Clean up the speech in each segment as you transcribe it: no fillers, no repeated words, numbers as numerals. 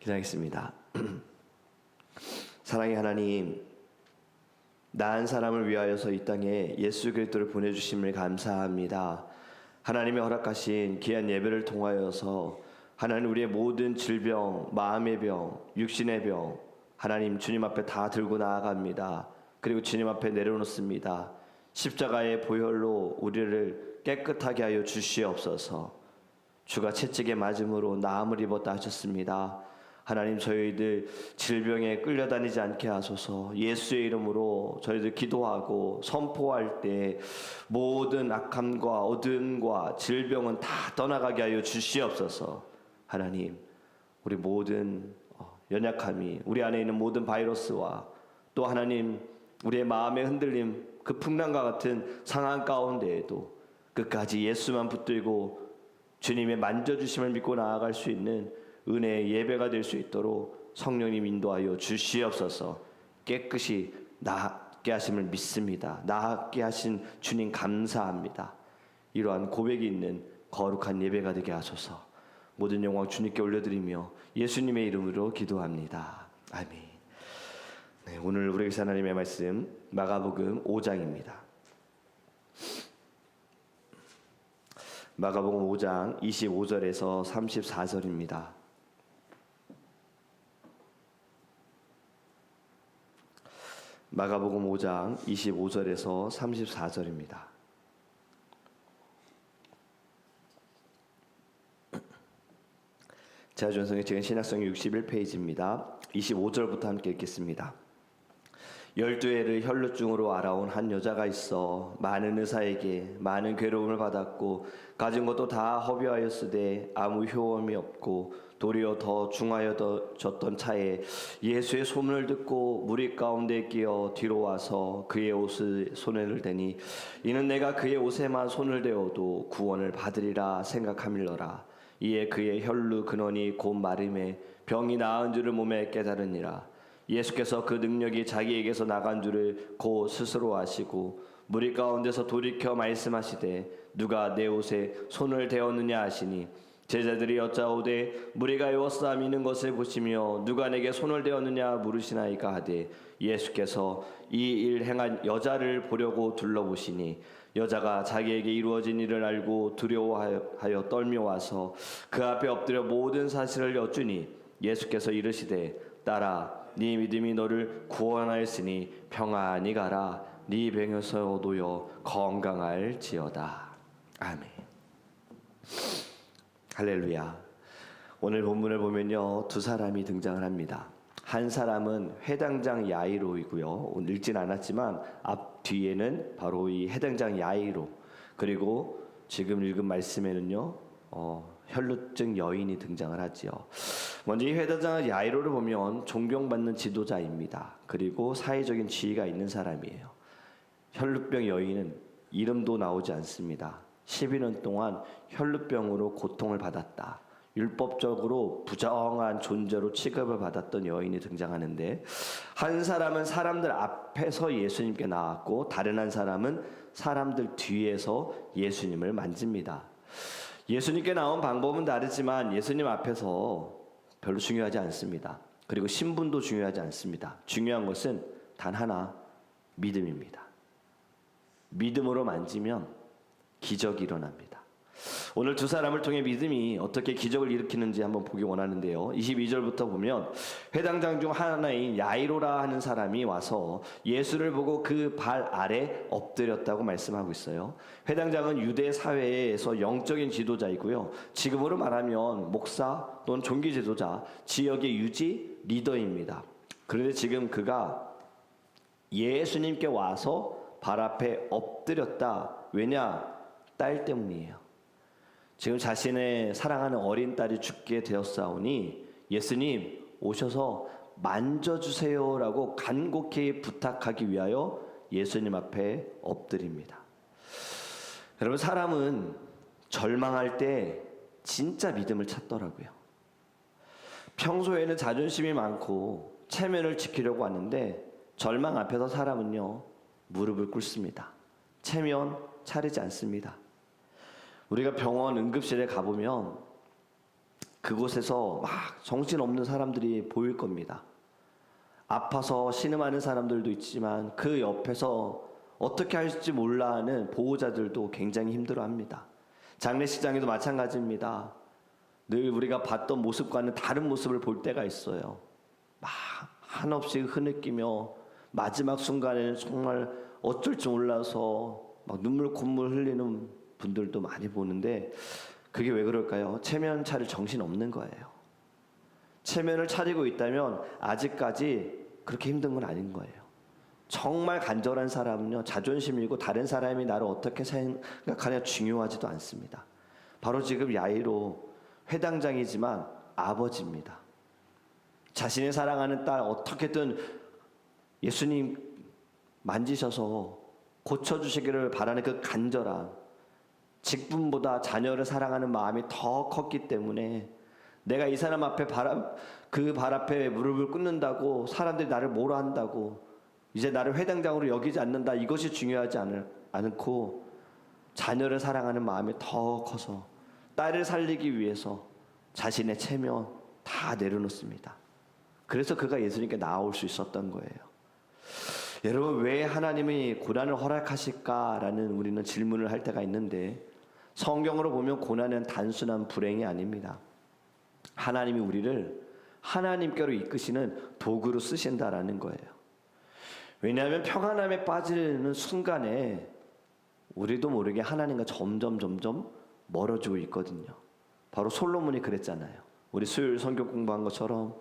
기도하겠습니다. 사랑의 하나님, 나은 사람을 위하여서 이 땅에 예수 그리스도를 보내주심을 감사합니다. 하나님의 허락하신 귀한 예배를 통하여서 하나님 우리의 모든 질병, 마음의 병, 육신의 병 하나님 주님 앞에 다 들고 나아갑니다. 그리고 주님 앞에 내려놓습니다. 십자가의 보혈로 우리를 깨끗하게 하여 주시옵소서. 주가 채찍에 맞음으로 나음을 입었다 하셨습니다. 하나님, 저희들 질병에 끌려다니지 않게 하소서. 예수의 이름으로 저희들 기도하고 선포할 때 모든 악함과 어둠과 질병은 다 떠나가게 하여 주시옵소서. 하나님, 우리 모든 연약함이, 우리 안에 있는 모든 바이러스와 또 하나님 우리의 마음의 흔들림, 그 풍랑과 같은 상황 가운데에도 끝까지 예수만 붙들고 주님의 만져주심을 믿고 나아갈 수 있는 은혜의 예배가 될 수 있도록 성령님 인도하여 주시옵소서. 깨끗이 낫게 하심을 믿습니다. 낫게 하신 주님 감사합니다. 이러한 고백이 있는 거룩한 예배가 되게 하소서. 모든 영광 주님께 올려드리며 예수님의 이름으로 기도합니다. 아멘. 네, 오늘 우리에게 하나님의 말씀 마가복음 5장입니다. 마가복음 5장 25절에서 34절입니다. 마가복음 5장 25절에서 34절입니다. 제자전성의 책은 신약성의 61페이지입니다. 25절부터 함께 읽겠습니다. 12해를 혈루증으로 알아온 한 여자가 있어 많은 의사에게 많은 괴로움을 받았고 가진 것도 다 허비하였으되 아무 효험이 없고 도리어 더 중하여졌던 차에 예수의 소문을 듣고 무리 가운데 끼어 뒤로 와서 그의 옷에 손을 대니 이는 내가 그의 옷에만 손을 대어도 구원을 받으리라 생각함일러라. 이에 그의 혈루 근원이 곧 마름에 병이 나은 줄을 몸에 깨달으니라. 예수께서 그 능력이 자기에게서 나간 줄을 곧 스스로 아시고 무리 가운데서 돌이켜 말씀하시되 누가 내 옷에 손을 대었느냐 하시니 제자들이 여짜오되 무리가 에워싸 미는 것을 보시며 누가 내게 손을 대었느냐 물으시나이까 하되 예수께서 이 일 행한 여자를 보려고 둘러보시니 여자가 자기에게 이루어진 일을 알고 두려워하여 떨며 와서 그 앞에 엎드려 모든 사실을 여쭈니 예수께서 이르시되 딸아 네 믿음이 너를 구원하였으니 평안히 가라. 네 병에서 놓여 건강할지어다. 아멘. 할렐루야. 오늘 본문을 보면요, 두 사람이 등장을 합니다. 한 사람은 회당장 야이로이고요. 오늘 읽진 않았지만 앞 뒤에는 바로 이 회당장 야이로, 그리고 지금 읽은 말씀에는요 혈루증 여인이 등장을 하지요. 먼저 이 회당장 야이로를 보면 존경받는 지도자입니다. 그리고 사회적인 지위가 있는 사람이에요. 혈루병 여인은 이름도 나오지 않습니다. 12년 동안 혈루병으로 고통을 받았다. 율법적으로 부정한 존재로 취급을 받았던 여인이 등장하는데, 한 사람은 사람들 앞에서 예수님께 나왔고 다른 한 사람은 사람들 뒤에서 예수님을 만집니다. 예수님께 나온 방법은 다르지만 예수님 앞에서 별로 중요하지 않습니다. 그리고 신분도 중요하지 않습니다. 중요한 것은 단 하나, 믿음입니다. 믿음으로 만지면 기적이 일어납니다. 오늘 두 사람을 통해 믿음이 어떻게 기적을 일으키는지 한번 보기 원하는데요. 22절부터 보면 회당장 중 하나인 야이로라 하는 사람이 와서 예수를 보고 그 발 아래 엎드렸다고 말씀하고 있어요. 회당장은 유대 사회에서 영적인 지도자이고요. 지금으로 말하면 목사 또는 종교 지도자, 지역의 유지 리더입니다. 그런데 지금 그가 예수님께 와서 발 앞에 엎드렸다. 왜냐? 딸 때문이에요. 지금 자신의 사랑하는 어린 딸이 죽게 되었사오니 예수님 오셔서 만져주세요라고 간곡히 부탁하기 위하여 예수님 앞에 엎드립니다. 여러분, 사람은 절망할 때 진짜 믿음을 찾더라고요. 평소에는 자존심이 많고 체면을 지키려고 하는데 절망 앞에서 사람은요 무릎을 꿇습니다. 체면 차리지 않습니다. 우리가 병원 응급실에 가보면 그곳에서 막 정신없는 사람들이 보일 겁니다. 아파서 신음하는 사람들도 있지만 그 옆에서 어떻게 할지 몰라 하는 보호자들도 굉장히 힘들어합니다. 장례식장에도 마찬가지입니다. 늘 우리가 봤던 모습과는 다른 모습을 볼 때가 있어요. 막 한없이 흐느끼며 마지막 순간에는 정말 어쩔 줄 몰라서 막 눈물 콧물 흘리는 분들도 많이 보는데, 그게 왜 그럴까요? 체면 차릴 정신 없는 거예요. 체면을 차리고 있다면 아직까지 그렇게 힘든 건 아닌 거예요. 정말 간절한 사람은요, 자존심이고 다른 사람이 나를 어떻게 생각하냐 중요하지도 않습니다. 바로 지금 야이로 회당장이지만 아버지입니다. 자신의 사랑하는 딸 어떻게든 예수님 만지셔서 고쳐주시기를 바라는 그 간절함, 직분보다 자녀를 사랑하는 마음이 더 컸기 때문에 내가 이 사람 앞에 그 발 앞에 무릎을 꿇는다고 사람들이 나를 뭐라 한다고 이제 나를 회당장으로 여기지 않는다, 이것이 중요하지 않고 자녀를 사랑하는 마음이 더 커서 딸을 살리기 위해서 자신의 체면 다 내려놓습니다. 그래서 그가 예수님께 나올 수 있었던 거예요. 여러분, 왜 하나님이 고난을 허락하실까라는 우리는 질문을 할 때가 있는데, 성경으로 보면 고난은 단순한 불행이 아닙니다. 하나님이 우리를 하나님께로 이끄시는 도구로 쓰신다라는 거예요. 왜냐하면 평안함에 빠지는 순간에 우리도 모르게 하나님과 점점 멀어지고 있거든요. 바로 솔로몬이 그랬잖아요. 우리 수요일 성경 공부한 것처럼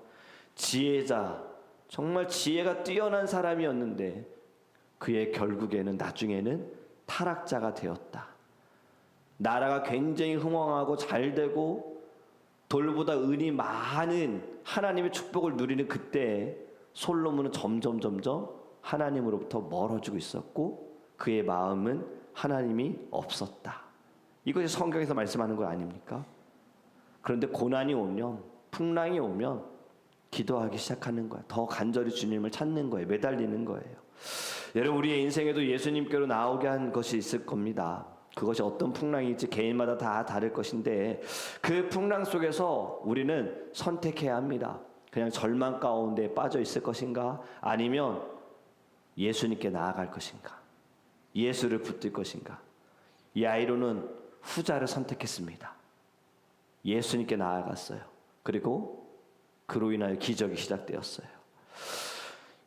지혜자, 정말 지혜가 뛰어난 사람이었는데 그의 결국에는 나중에는 타락자가 되었다. 나라가 굉장히 흥왕하고 잘되고 돌보다 은이 많은 하나님의 축복을 누리는 그때 솔로몬은 점점 하나님으로부터 멀어지고 있었고 그의 마음은 하나님이 없었다. 이것이 성경에서 말씀하는 거 아닙니까? 그런데 고난이 오면, 풍랑이 오면 기도하기 시작하는 거야. 더 간절히 주님을 찾는 거예요. 매달리는 거예요. 여러분, 우리의 인생에도 예수님께로 나오게 한 것이 있을 겁니다. 그것이 어떤 풍랑일지 개인마다 다 다를 것인데, 그 풍랑 속에서 우리는 선택해야 합니다. 그냥 절망 가운데 빠져 있을 것인가, 아니면 예수님께 나아갈 것인가, 예수를 붙들 것인가. 야이로는 후자를 선택했습니다. 예수님께 나아갔어요. 그리고 그로 인하여 기적이 시작되었어요.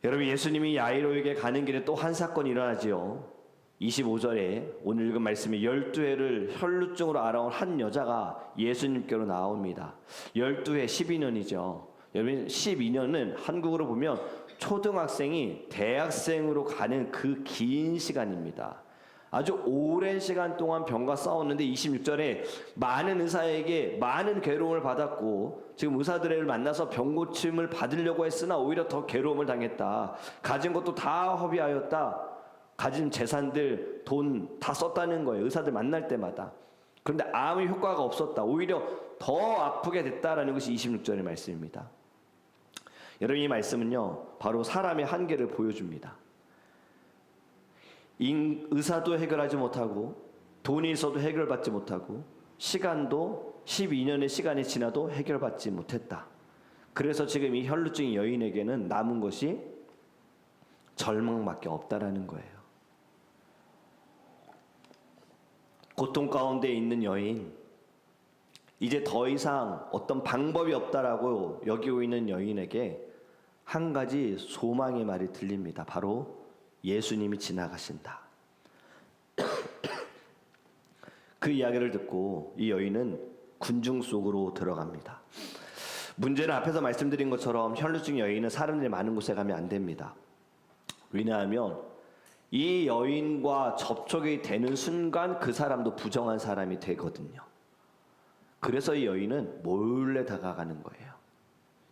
여러분, 예수님이 야이로에게 가는 길에 또 한 사건이 일어나지요. 25절에 오늘 읽은 말씀에 12해를 혈루증으로 앓아온 한 여자가 예수님께로 나옵니다. 12해 12년이죠. 여러분, 12년은 한국으로 보면 초등학생이 대학생으로 가는 그 긴 시간입니다. 아주 오랜 시간 동안 병과 싸웠는데 26절에 많은 의사에게 많은 괴로움을 받았고 지금 의사들을 만나서 병 고침을 받으려고 했으나 오히려 더 괴로움을 당했다. 가진 것도 다 허비하였다. 가진 재산들, 돈 다 썼다는 거예요. 의사들 만날 때마다. 그런데 아무 효과가 없었다. 오히려 더 아프게 됐다라는 것이 26절의 말씀입니다. 여러분, 이 말씀은요, 바로 사람의 한계를 보여줍니다. 의사도 해결하지 못하고 돈이 있어도 해결받지 못하고 시간도 12년의 시간이 지나도 해결받지 못했다. 그래서 지금 이 혈루증 여인에게는 남은 것이 절망밖에 없다라는 거예요. 고통 가운데 있는 여인, 이제 더 이상 어떤 방법이 없다라고 여기고 있는 여인에게 한 가지 소망의 말이 들립니다. 바로 예수님이 지나가신다. 그 이야기를 듣고 이 여인은 군중 속으로 들어갑니다. 문제는 앞에서 말씀드린 것처럼 혈루증 여인은 사람들이 많은 곳에 가면 안 됩니다. 왜냐하면 이 여인과 접촉이 되는 순간 그 사람도 부정한 사람이 되거든요. 그래서 이 여인은 몰래 다가가는 거예요.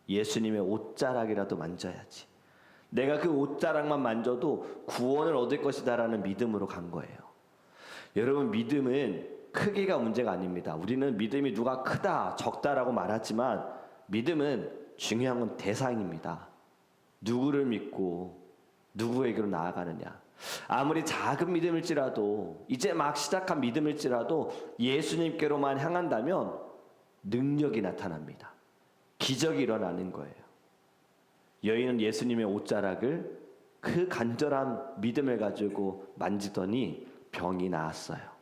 예수님의 옷자락이라도 만져야지. 내가 그 옷자락만 만져도 구원을 얻을 것이다라는 믿음으로 간 거예요. 여러분, 믿음은 크기가 문제가 아닙니다. 우리는 믿음이 누가 크다, 적다라고 말하지만 믿음은 중요한 건 대상입니다. 누구를 믿고 누구에게로 나아가느냐. 아무리 작은 믿음일지라도, 이제 막 시작한 믿음일지라도 예수님께로만 향한다면 능력이 나타납니다. 기적이 일어나는 거예요. 여인은 예수님의 옷자락을 그 간절한 믿음을 가지고 만지더니 병이 나았어요.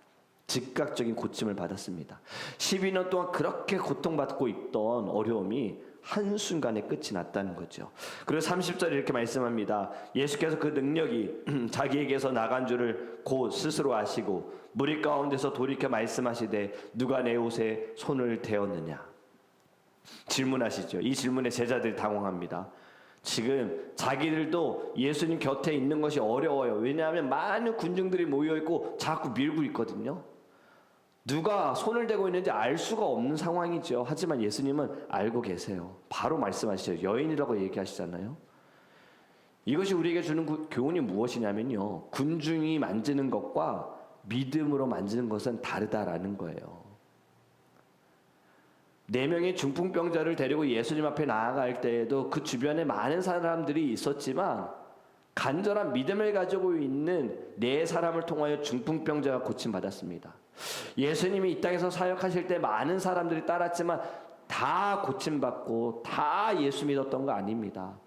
즉각적인 고침을 받았습니다. 12년 동안 그렇게 고통받고 있던 어려움이 한순간에 끝이 났다는 거죠. 그리고 30절에 이렇게 말씀합니다. 예수께서 그 능력이 자기에게서 나간 줄을 곧 스스로 아시고 무리 가운데서 돌이켜 말씀하시되 누가 내 옷에 손을 대었느냐. 질문하시죠. 이 질문에 제자들이 당황합니다. 지금 자기들도 예수님 곁에 있는 것이 어려워요. 왜냐하면 많은 군중들이 모여있고 자꾸 밀고 있거든요. 누가 손을 대고 있는지 알 수가 없는 상황이죠. 하지만 예수님은 알고 계세요. 바로 말씀하시죠. 여인이라고 얘기하시잖아요. 이것이 우리에게 주는 교훈이 무엇이냐면요, 군중이 만지는 것과 믿음으로 만지는 것은 다르다라는 거예요. 4명의 중풍병자를 데리고 예수님 앞에 나아갈 때에도 그 주변에 많은 사람들이 있었지만 간절한 믿음을 가지고 있는 4사람을 통하여 중풍병자가 고침받았습니다. 예수님이 이 땅에서 사역하실 때 많은 사람들이 따랐지만 다 고침받고 다 예수 믿었던 거 아닙니다.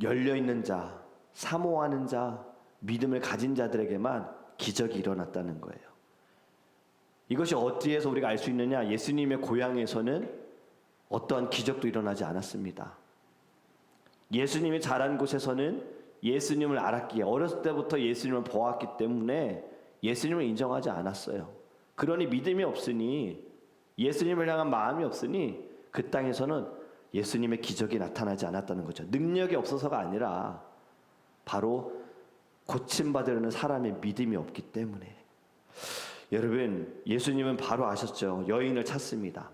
열려있는 자, 사모하는 자, 믿음을 가진 자들에게만 기적이 일어났다는 거예요. 이것이 어디에서 우리가 알 수 있느냐? 예수님의 고향에서는 어떠한 기적도 일어나지 않았습니다. 예수님이 자란 곳에서는 예수님을 알았기에, 어렸을 때부터 예수님을 보았기 때문에 예수님을 인정하지 않았어요. 그러니 믿음이 없으니, 예수님을 향한 마음이 없으니 그 땅에서는 예수님의 기적이 나타나지 않았다는 거죠. 능력이 없어서가 아니라 바로 고침받으려는 사람의 믿음이 없기 때문에. 여러분, 예수님은 바로 아셨죠. 여인을 찾습니다.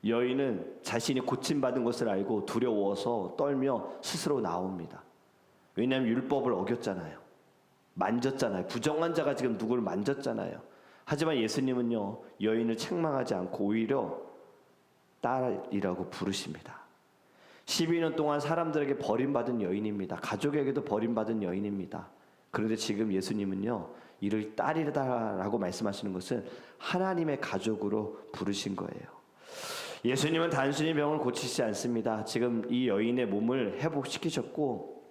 여인은 자신이 고침받은 것을 알고 두려워서 떨며 스스로 나옵니다. 왜냐하면 율법을 어겼잖아요. 만졌잖아요. 부정한 자가 지금 누구를 만졌잖아요. 하지만 예수님은요, 여인을 책망하지 않고 오히려 딸이라고 부르십니다. 12년 동안 사람들에게 버림받은 여인입니다. 가족에게도 버림받은 여인입니다. 그런데 지금 예수님은요, 이를 딸이다라고 말씀하시는 것은 하나님의 가족으로 부르신 거예요. 예수님은 단순히 병을 고치시지 않습니다. 지금 이 여인의 몸을 회복시키셨고,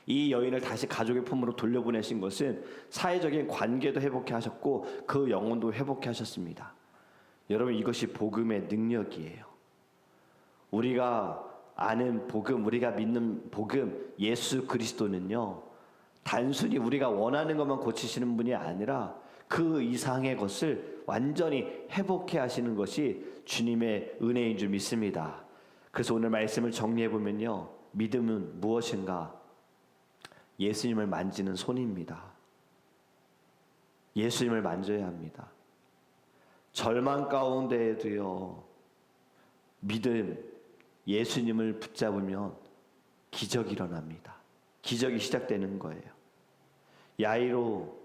이 여인을 다시 가족의 품으로 돌려보내신 것은 사회적인 관계도 회복해 하셨고 그 영혼도 회복해 하셨습니다. 여러분, 이것이 복음의 능력이에요. 우리가 아는 복음, 우리가 믿는 복음, 예수 그리스도는요, 단순히 우리가 원하는 것만 고치시는 분이 아니라 그 이상의 것을 완전히 회복해 하시는 것이 주님의 은혜인 줄 믿습니다. 그래서 오늘 말씀을 정리해 보면요, 믿음은 무엇인가? 예수님을 만지는 손입니다. 예수님을 만져야 합니다. 절망 가운데에도요, 믿음, 예수님을 붙잡으면 기적이 일어납니다. 기적이 시작되는 거예요. 야이로,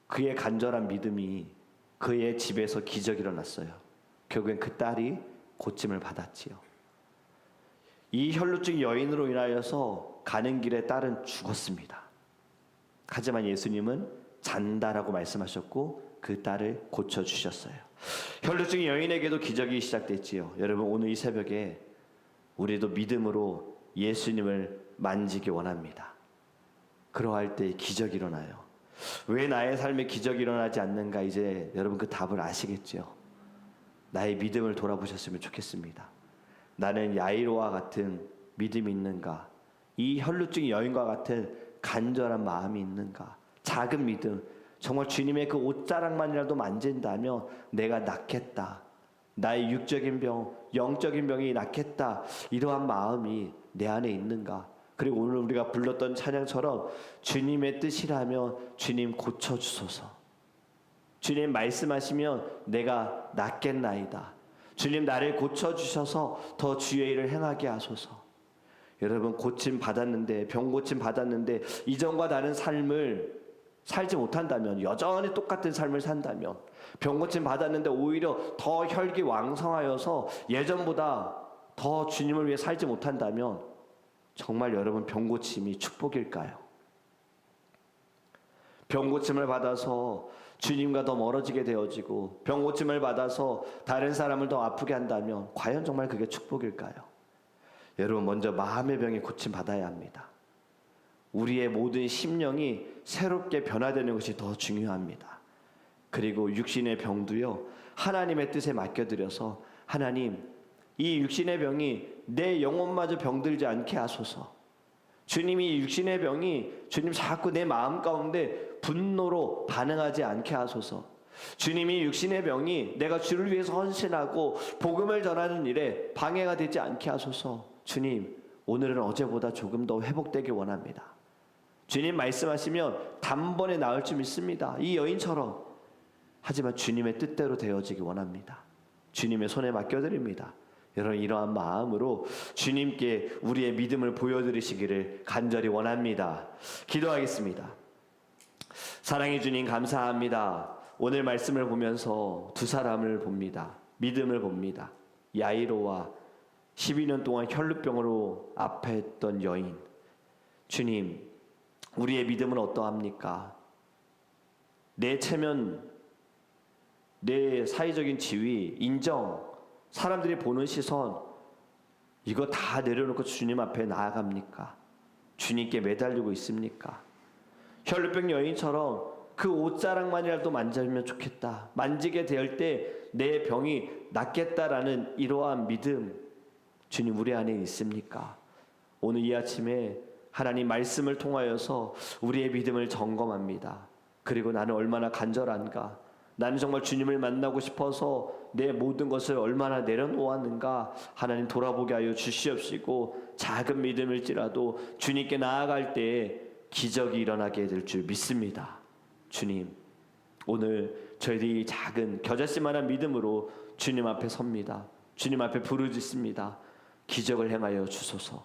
그의 간절한 믿음이 그의 집에서 기적이 일어났어요. 결국엔 그 딸이 고침을 받았지요. 이 혈루증 여인으로 인하여서 가는 길에 딸은 죽었습니다. 하지만 예수님은 잔다라고 말씀하셨고 그 딸을 고쳐주셨어요. 혈루증 여인에게도 기적이 시작됐지요. 여러분, 오늘 이 새벽에 우리도 믿음으로 예수님을 만지기 원합니다. 그러할 때 기적이 일어나요. 왜 나의 삶에 기적이 일어나지 않는가? 이제 여러분 그 답을 아시겠죠? 나의 믿음을 돌아보셨으면 좋겠습니다. 나는 야이로와 같은 믿음이 있는가? 이 혈루증 여인과 같은 간절한 마음이 있는가? 작은 믿음, 정말 주님의 그 옷자락만이라도 만진다면 내가 낫겠다. 나의 육적인 병, 영적인 병이 낫겠다. 이러한 마음이 내 안에 있는가? 그리고 오늘 우리가 불렀던 찬양처럼 주님의 뜻이라면 주님 고쳐주소서. 주님 말씀하시면 내가 낫겠나이다. 주님 나를 고쳐주셔서 더 주의 일을 행하게 하소서. 여러분, 고침 받았는데, 병 고침 받았는데 이전과 다른 삶을 살지 못한다면, 여전히 똑같은 삶을 산다면, 병 고침 받았는데 오히려 더 혈기왕성하여서 예전보다 더 주님을 위해 살지 못한다면 정말 여러분 병 고침이 축복일까요? 병 고침을 받아서 주님과 더 멀어지게 되어지고 병 고침을 받아서 다른 사람을 더 아프게 한다면 과연 정말 그게 축복일까요? 여러분, 먼저 마음의 병이 고침 받아야 합니다. 우리의 모든 심령이 새롭게 변화되는 것이 더 중요합니다. 그리고 육신의 병도요, 하나님의 뜻에 맡겨드려서 하나님, 이 육신의 병이 내 영혼마저 병들지 않게 하소서. 주님이 육신의 병이 주님 자꾸 내 마음 가운데 분노로 반응하지 않게 하소서. 주님이 육신의 병이 내가 주를 위해서 헌신하고 복음을 전하는 일에 방해가 되지 않게 하소서. 주님, 오늘은 어제보다 조금 더 회복되길 원합니다. 주님 말씀하시면 단번에 나을 줄 믿습니다. 이 여인처럼. 하지만 주님의 뜻대로 되어지기 원합니다. 주님의 손에 맡겨드립니다. 여러분, 이러한 마음으로 주님께 우리의 믿음을 보여드리시기를 간절히 원합니다. 기도하겠습니다. 사랑해 주님, 감사합니다. 오늘 말씀을 보면서 두 사람을 봅니다. 믿음을 봅니다. 야이로와 12년 동안 혈루병으로 아파했던 여인. 주님, 우리의 믿음은 어떠합니까? 내 체면, 내 사회적인 지위, 인정, 사람들이 보는 시선, 이거 다 내려놓고 주님 앞에 나아갑니까? 주님께 매달리고 있습니까? 혈루병 여인처럼 그 옷자락만이라도 만지면 좋겠다, 만지게 될 때 내 병이 낫겠다라는 이러한 믿음, 주님 우리 안에 있습니까? 오늘 이 아침에 하나님 말씀을 통하여서 우리의 믿음을 점검합니다. 그리고 나는 얼마나 간절한가, 나는 정말 주님을 만나고 싶어서 내 모든 것을 얼마나 내려놓았는가, 하나님 돌아보게 하여 주시옵시고, 작은 믿음일지라도 주님께 나아갈 때에 기적이 일어나게 될 줄 믿습니다. 주님, 오늘 저희들이 작은 겨자씨만한 믿음으로 주님 앞에 섭니다. 주님 앞에 부르짖습니다. 기적을 행하여 주소서.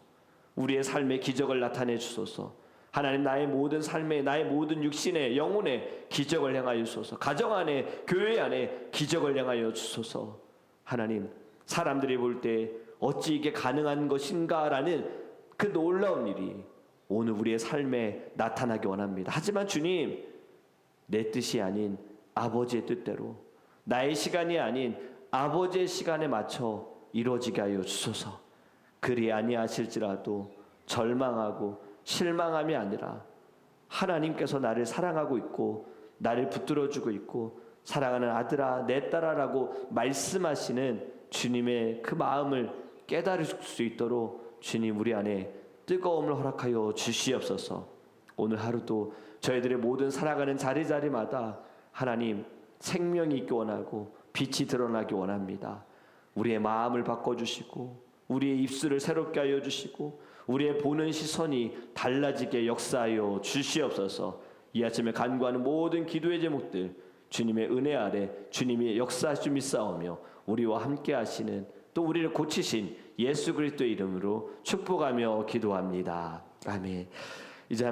우리의 삶에 기적을 나타내 주소서. 하나님, 나의 모든 삶에, 나의 모든 육신에, 영혼에 기적을 행하여 주소서. 가정 안에, 교회 안에 기적을 행하여 주소서. 하나님, 사람들이 볼 때 어찌 이게 가능한 것인가라는 그 놀라운 일이 오늘 우리의 삶에 나타나기 원합니다. 하지만 주님, 내 뜻이 아닌 아버지의 뜻대로, 나의 시간이 아닌 아버지의 시간에 맞춰 이루어지게 하여 주소서. 그리 아니하실지라도 절망하고 실망함이 아니라 하나님께서 나를 사랑하고 있고 나를 붙들어주고 있고 사랑하는 아들아, 내 딸아라고 말씀하시는 주님의 그 마음을 깨달을 수 있도록 주님 우리 안에 뜨거움을 허락하여 주시옵소서. 오늘 하루도 저희들의 모든 살아가는 자리자리마다 하나님 생명이 있기 원하고 빛이 드러나기 원합니다. 우리의 마음을 바꿔주시고 우리의 입술을 새롭게 하여 주시고 우리의 보는 시선이 달라지게 역사하여 주시옵소서. 이 아침에 간구하는 모든 기도의 제목들 주님의 은혜 아래 주님이 역사하시 믿사오며 우리와 함께 하시는, 또 우리를 고치신 예수 그리스도의 이름으로 축복하며 기도합니다. 아멘.